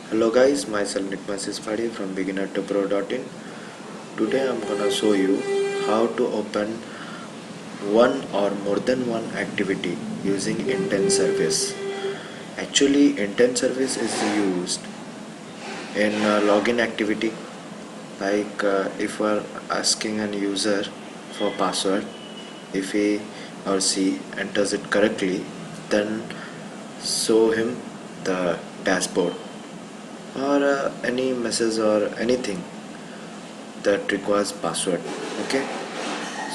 Hello guys, myself Nikmasis Padi from beginner to pro.in. Today I'm gonna show you how to open one or more than one activity using intent service. Actually, intent service is used in login activity, like if we're asking an user for password, if he or she enters it correctly, then show him the dashboard or any message or anything that requires password. Okay,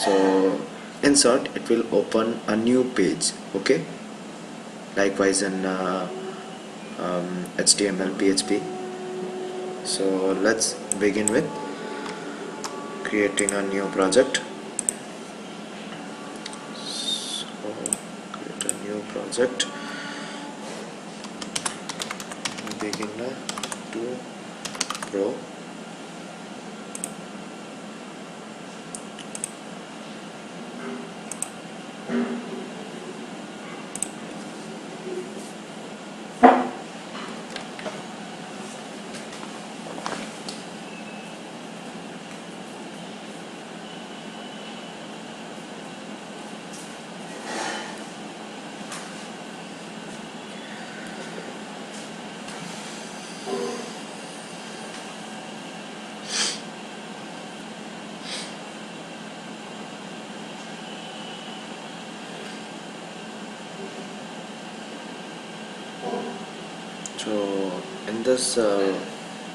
so in short it will open a new page. Okay, likewise in HTML PHP. So let's begin with creating a new project. So create a new project, beginner to pro. So in this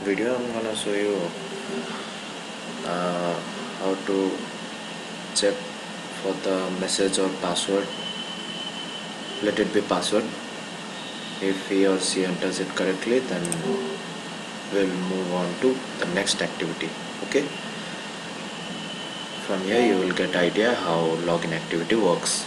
video I'm gonna show you how to check for the message or password. Let it be password. If he or she enters it correctly, then we'll move on to the next activity. Okay, from here you will get idea how login activity works.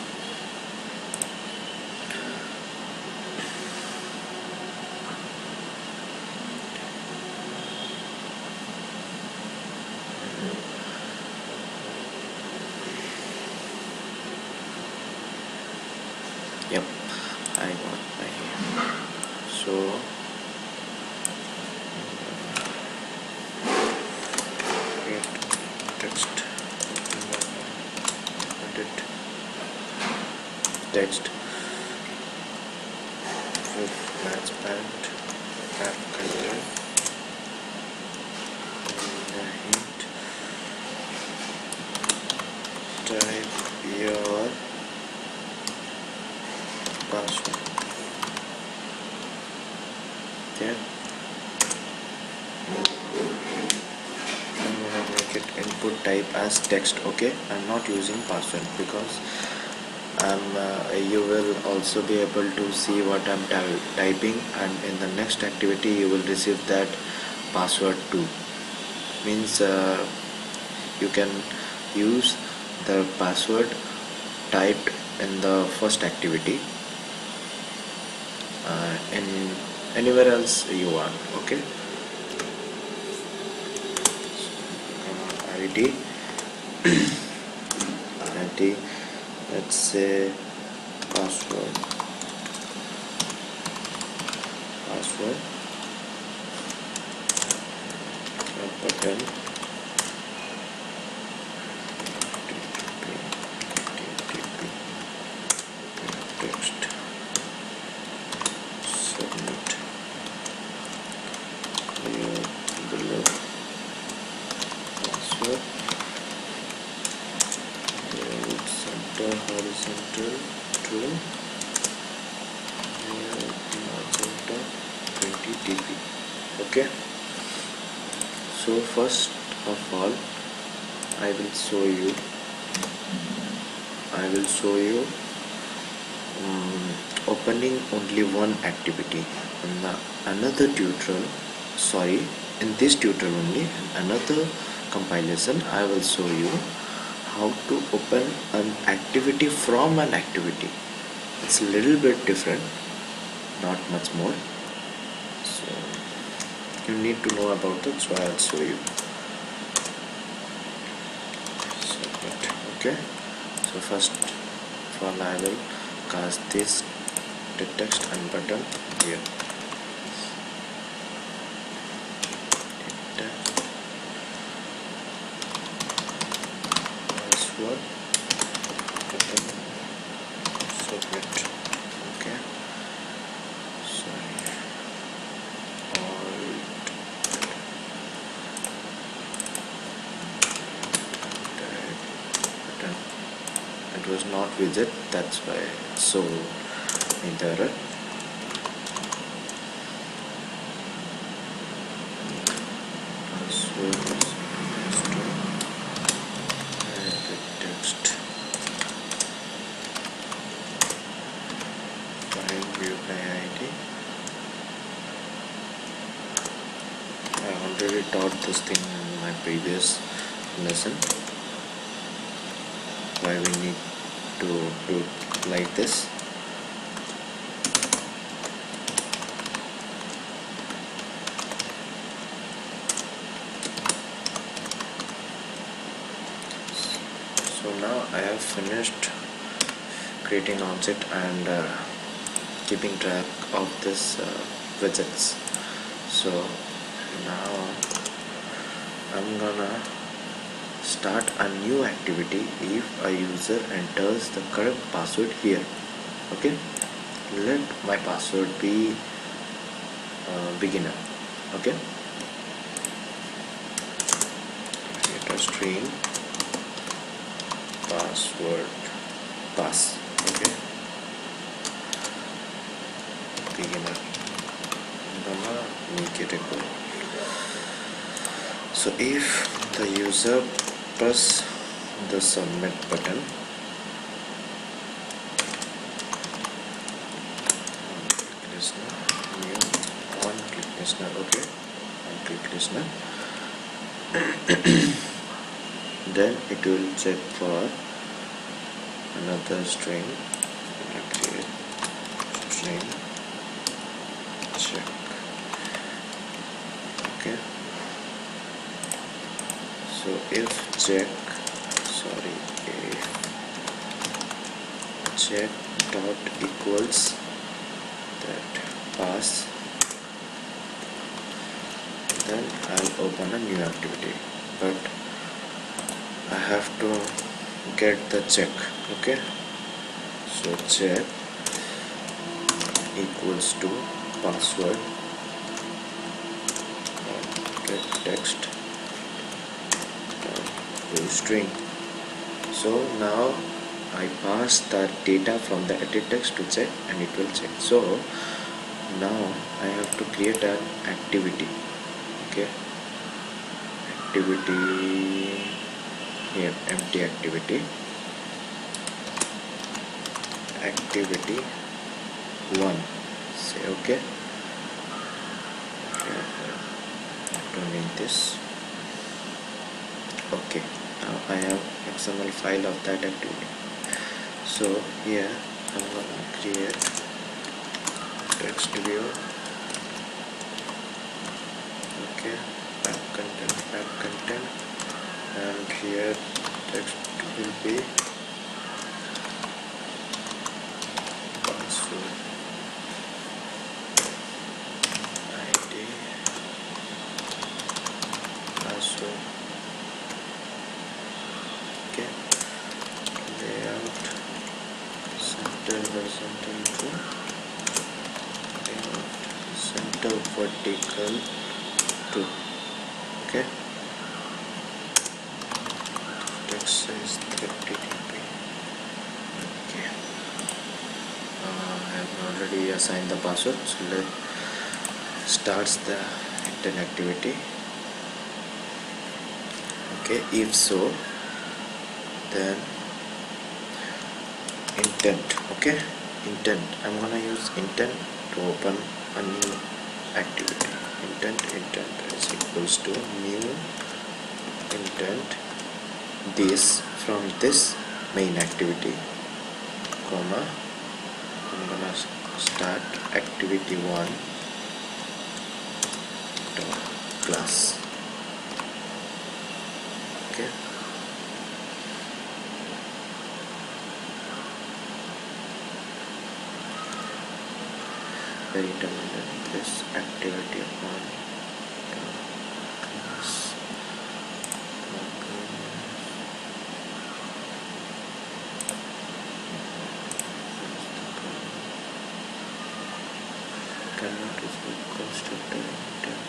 Yep, I got my here. So create text, edit text with match parent, app content, hint, type your password. Okay, I'm gonna make it input type as text. Okay, I'm not using password because you will also be able to see what I'm typing, and in the next activity you will receive that password too. Means you can use the password typed in the first activity in anywhere else you want. Okay, ID ID, let's say password button text submit here below password center horizontal true center 20 dp. Okay, so first of all I will show you opening only one activity. In the another tutorial, sorry, in this tutorial only, in another compilation, I will show you how to open an activity from an activity. It's a little bit different, not much more. So you need to know about it, so I'll show you. Submit. Okay, so first of all I will cast this text and button here. was not widget, that's why so in the error. So text find view by ID. I already taught this thing in my previous lesson, why we need to do like this. So now I have finished creating object and keeping track of this widgets. So now I'm gonna start a new activity if a user enters the correct password here. Okay, let my password be beginner. Okay, create a string password pass. Okay, beginner. I'm gonna make it equal. So if the user press the submit button, listener, new one click listener. Okay, one click listener. Then it will check for another string. Create string check. Okay, so if check dot equals that pass, then I'll open a new activity, but I have to get the check. Okay, so check equals to password get text string. So now I pass the data from the edit text to check and it will check. So now I have to create an activity. Okay, activity here, empty activity, activity 1, say okay. To name this. Okay, now I have XML file of that activity. So here I'm gonna create text view. Okay, back content, and here text will be password ID password. Okay, layout center horizontal to layout center vertical to. Okay, text size 30 dp. Okay, I have already assigned the password, so let starts the intent activity. Okay, if so, then intent. Okay, intent, I'm gonna use intent to open a new activity. Intent is equals to new intent this from this main activity, comma, I'm gonna start activity 1 dot class. Okay, wait a minute, this activity 1 class cannot is constructor intent.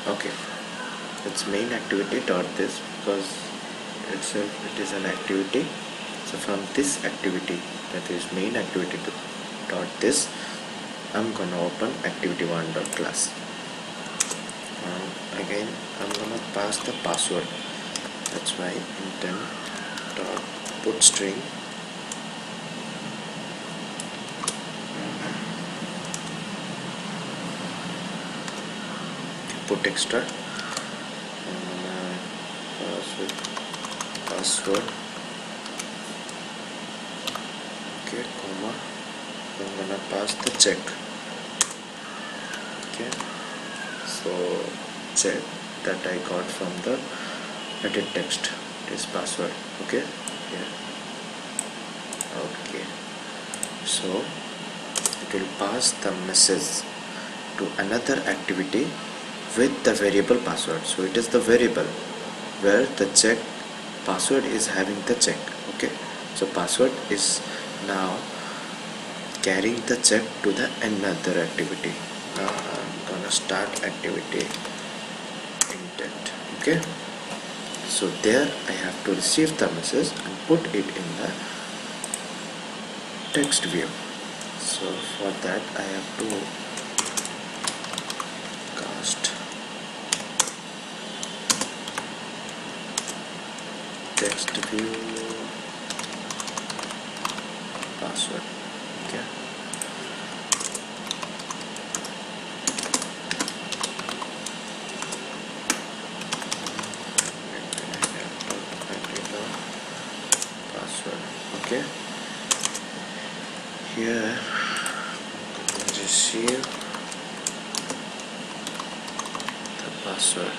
Okay, it's main activity dot this, because itself it is an activity. So from this activity, that is main activity dot this, I'm gonna open activity1 dot class. Again I'm gonna pass the password. That's why intent dot put string put extra password, okay, comma, I'm gonna pass the check. Okay, so check that I got from the edit text is password. Okay, here. Okay, so it will pass the message to another activity with the variable password. So it is the variable where the check password is having the check. Okay, so password is now carrying the check to the another activity. Now I'm gonna start activity intent. Okay, so there I have to receive the message and put it in the text view. So for that I have to cast text view password. Okay, password. Okay, here receive the password.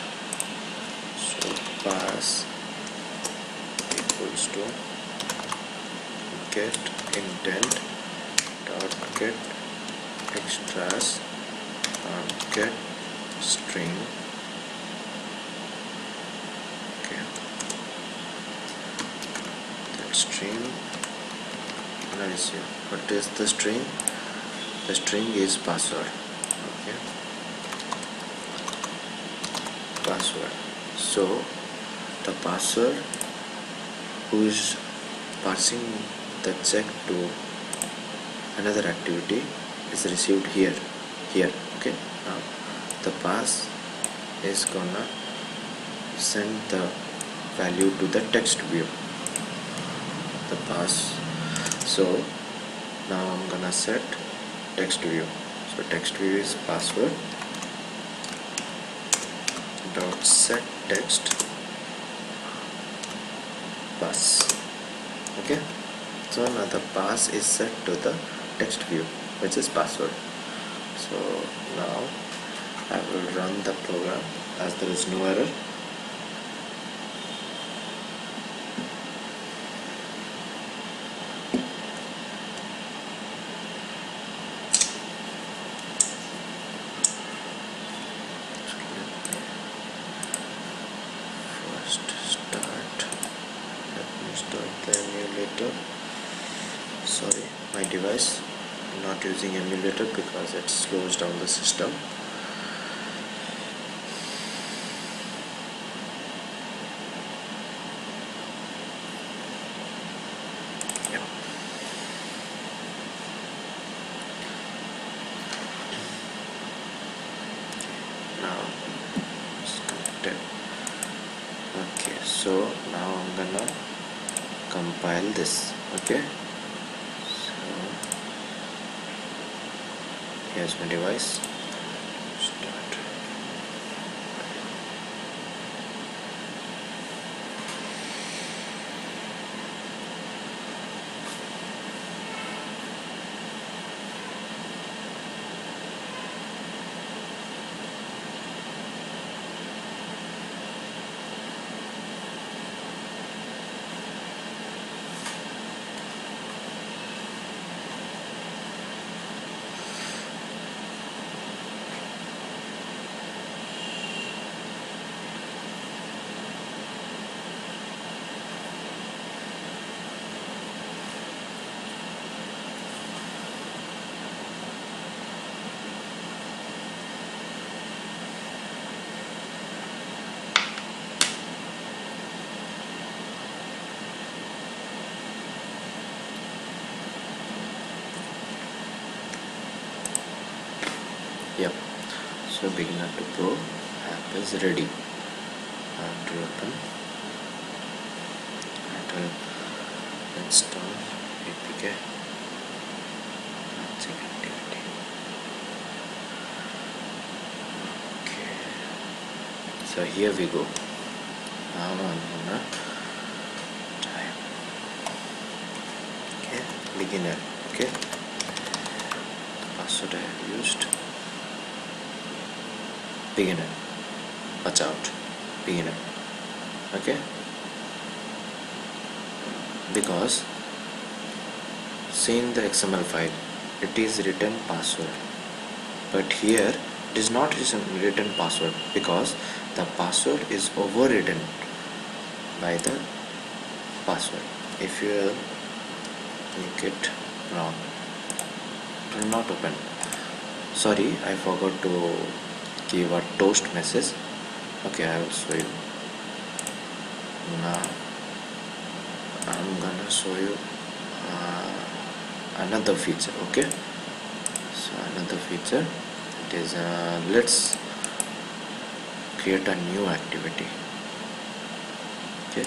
So pass equals to get intent dot get extras and get string. Okay, that string, where is here? What is the string? The string is password. Okay, password. So the password who is passing the check to another activity is received here. Okay, now the pass is gonna send the value to the text view, the pass. So now I'm gonna set text view. So text view is password dot set text pass. Okay, so now the pass is set to the text view, which is password. So now I will run the program as there is no error. First start, let me start the emulator. Sorry, my device, I'm not using emulator because it slows down the system. Yep. Now it's connected. Okay, so now I'm gonna compile this. Okay, so here's my device. Start. So beginner to pro app is ready. I have to open and install APK launching activity. Okay, so here we go. Now I'm gonna type beginner. Okay, password I have used beginner. Watch out, beginner. Okay, because see in the XML file it is written password, but here it is not written password because the password is overridden by the password. If you make it wrong, it will not open. Sorry, I forgot to give a toast message. Okay, I will show you now. I'm gonna show you another feature. Okay, so another feature, it is let's create a new activity. Okay,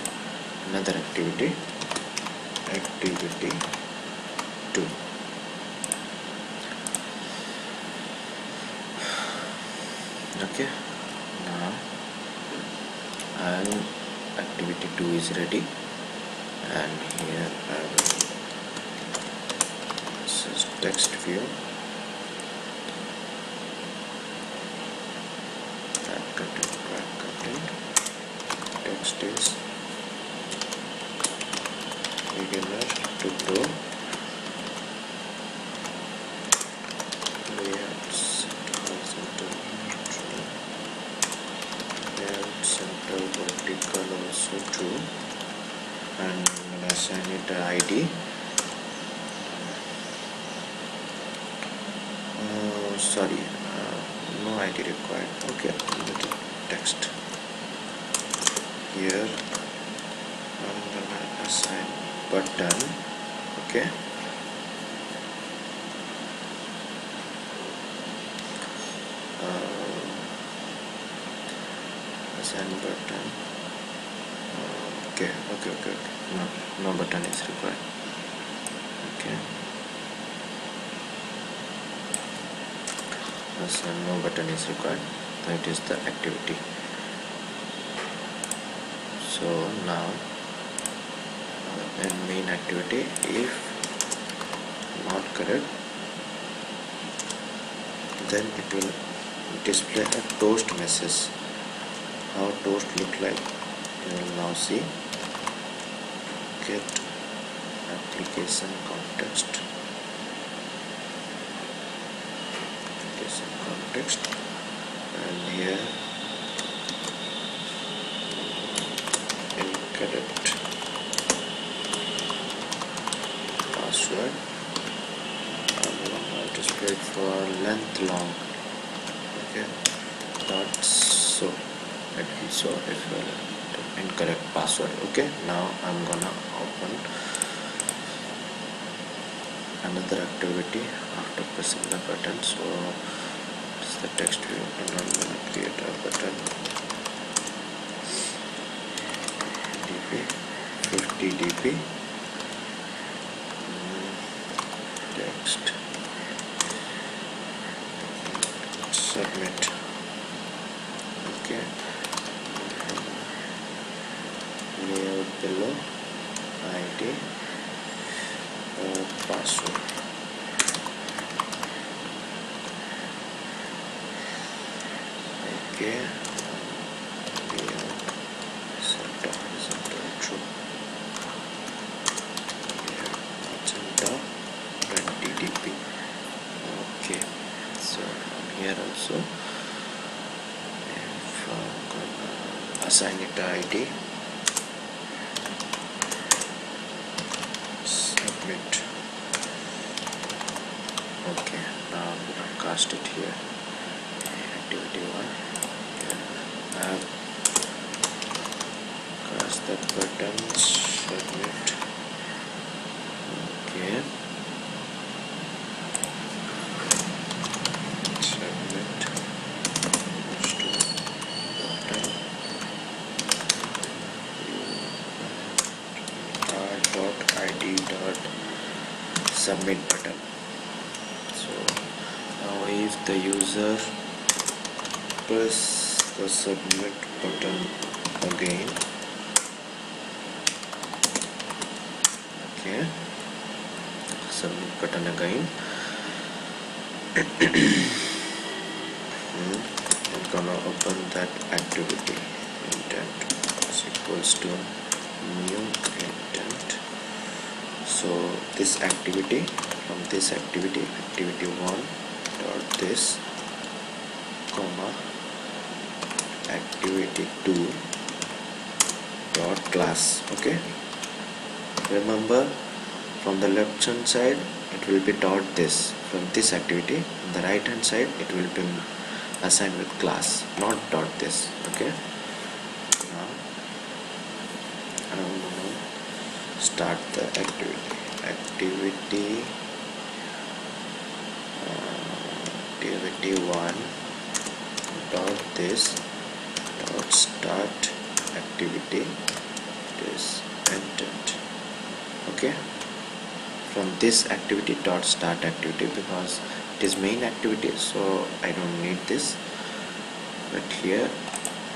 another activity 2. Okay, now activity 2 is ready, and here I will text view, add content, text is beginner to pro, layouts horizontal, layout center vertical also true, and I'm gonna assign it a ID. Sorry, no ID required. Okay, little text here. I'm gonna assign button. Okay, assign button. Okay. No button is required. Okay, so no button is required. That is the activity. So now in main activity, if not correct, then it will display a toast message. How toast look like, you will now see. Get application context, and here incorrect password. I'm going to display it for length long. Okay, that's so it will show if incorrect password. Okay, now I'm gonna open another activity after pressing the button. So it's the text view, and I'm gonna create a button dp 50 dp text, submit. Okay, layout below, ID, password. Okay, layout center horizontal true, center 20 dp. Okay, so from here also, if I'm gonna assign it a ID, submit. Okay, now I'm gonna cast it here. Activity 1. I have cast the button, submit. Okay, submit. submit button. So now if the user press the submit button again, okay, submit button again, I'm gonna open that activity. Intent is equals to new intent. So this activity, from this activity, activity 1 dot this, comma, activity 2 dot class. Okay, remember, from the left hand side it will be dot this, from this activity. On the right hand side it will be assigned with class, not dot this. Okay, now I'm going to start the activity. Activity 1 dot this dot start activity is intent. Okay, from this activity dot start activity, because it is main activity, so I don't need this, but here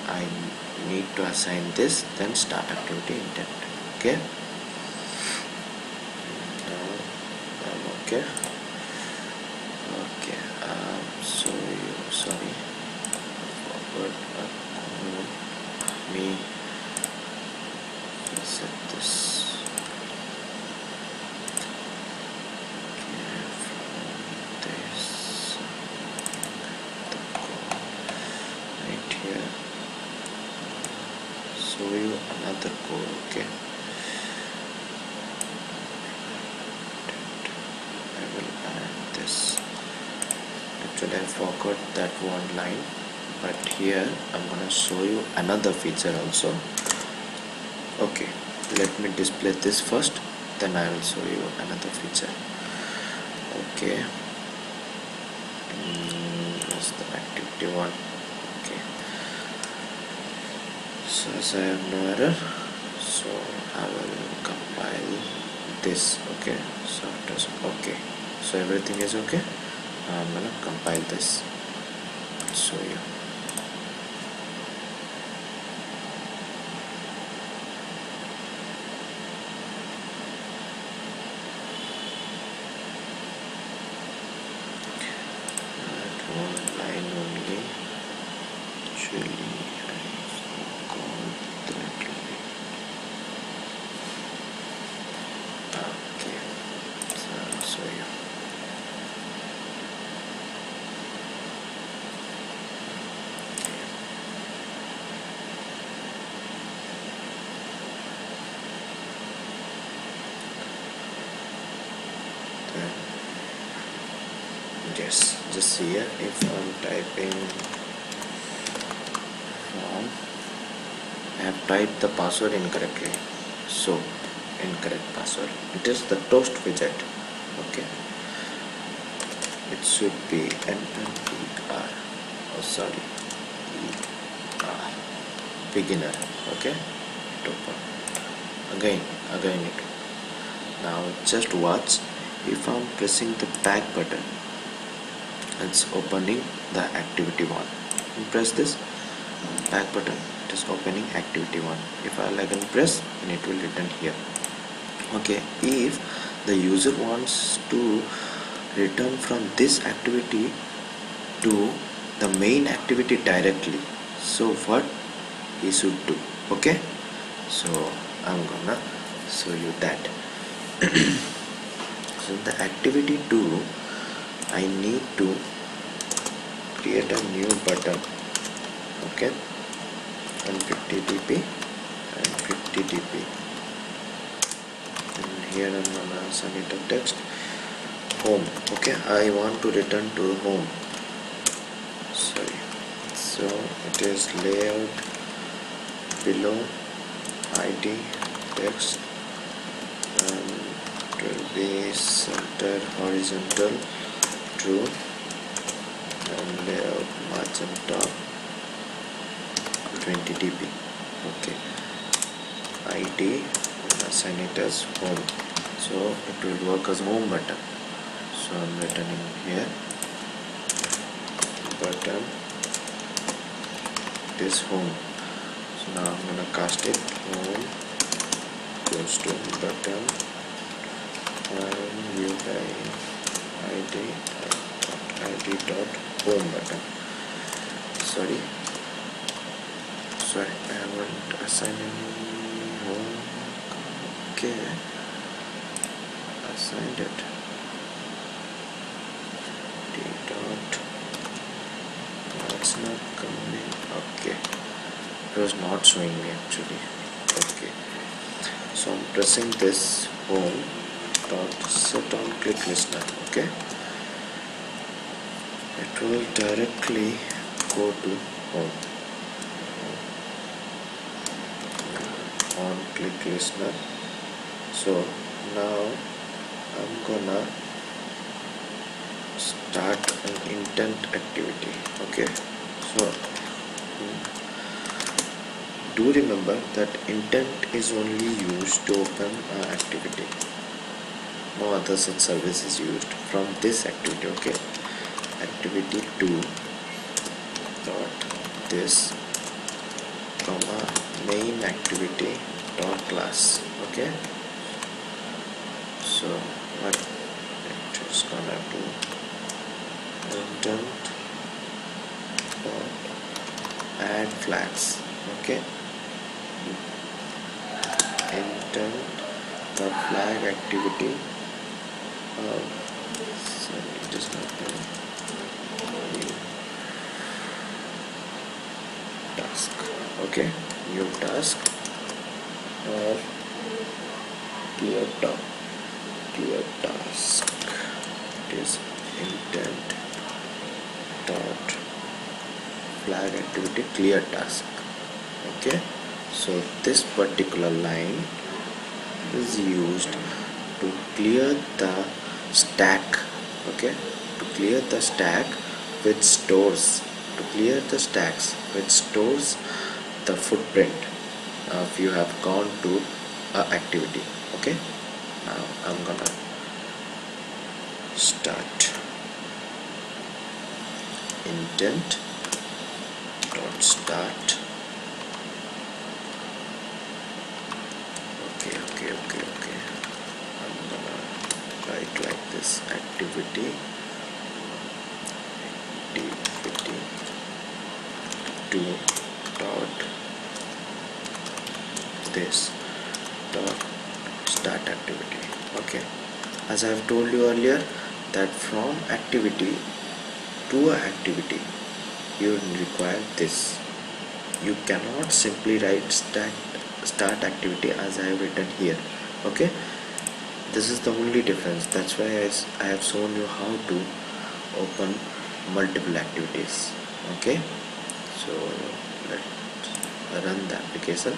I need to assign this, then start activity intent. Okay, now I'm okay. Okay, sorry, forward me set this. Show you another code. Okay, I will add this. Actually I forgot that one line, but here I'm gonna show you another feature also. Okay, let me display this first, then I will show you another feature. Okay, that's the activity 1. Okay, so as I have no error, so I will compile this. Okay, so it is okay, so everything is okay. Now I'm gonna compile this and show you. That one line only, actually I forgot that line. Okay, so I'll show you. Yes, just here, if I'm typing form, I have typed the password incorrectly, so incorrect password. It is the toast widget. Okay, it should be NNER, oh sorry, ER, beginner. Okay, it open again it. Now just watch, if I'm pressing the back button, it's opening the activity 1. Press this back button, it is opening activity 1. If I again press, then it will return here. Okay, if the user wants to return from this activity to the main activity directly, so what he should do? Okay, so I'm gonna show you that. So the activity 2, I need to create a new button. Okay, 150 dp and 50 dp, and here I'm gonna submit a text home. Okay, I want to return to home. Sorry, so it is layout below id text, and it will be center horizontal true, and layout magenta 20 dp. Okay, id, assign it as home. so it will work as home button. So I'm returning here button, this home. So now I'm gonna cast it home goes to button and view by id dot home button. Sorry, I haven't assigned any home. Okay, assigned it. D dot, that's not coming. Okay, it was not showing me actually. Okay, so I'm pressing this home dot set on click listener. Okay, it will directly go to home on click listener. So now I'm gonna start an intent activity. Okay, so do remember that intent is only used to open an activity. No other such service is used from this activity. Okay, activity 2 dot this comma main activity dot class. Okay, so what it is gonna do, intent dot add flags. Okay, intent dot flag activity. Sorry, it is not new task. Okay, new task or clear task. It is intent dot flag activity clear task. Okay, so this particular line is used to clear the stack. Okay, to clear the stack which stores the footprint if you have gone to activity. Okay, now I'm gonna start intent dot start. Okay, I'm gonna write like this, activity 2 dot this dot start activity. Okay, as I have told you earlier that from activity to a activity you require this. You cannot simply write start activity as I have written here. Okay, this is the only difference. That's why I have shown you how to open multiple activities. Okay, so let's run the application.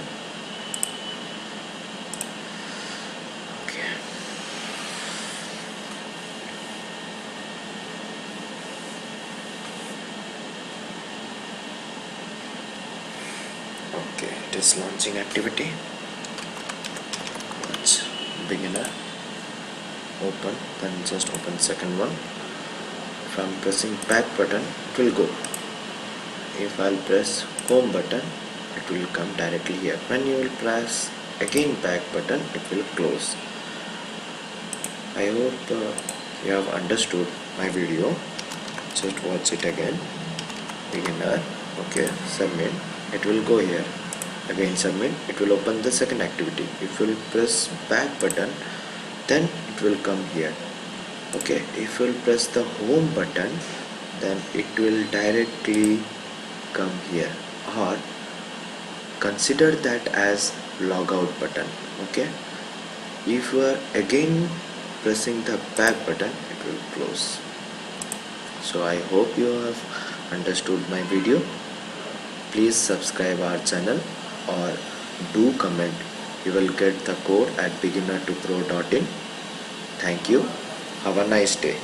Okay, it is launching activity. Let's beginner open, then just open second one. If I'm pressing back button, it will go. If I'll press home button, it will come directly here. When you will press again back button, it will close. I hope you have understood my video. Just watch it again. Beginner. Okay, submit. It will go here. Again submit. It will open the second activity. If you will press back button, then it will come here. Okay, if you will press the home button, then it will directly come here, or consider that as logout button. Okay, if you are again pressing the back button, it will close. So I hope you have understood my video. Please subscribe our channel or do comment. You will get the code at beginner2pro.in. Thank you. Have a nice day.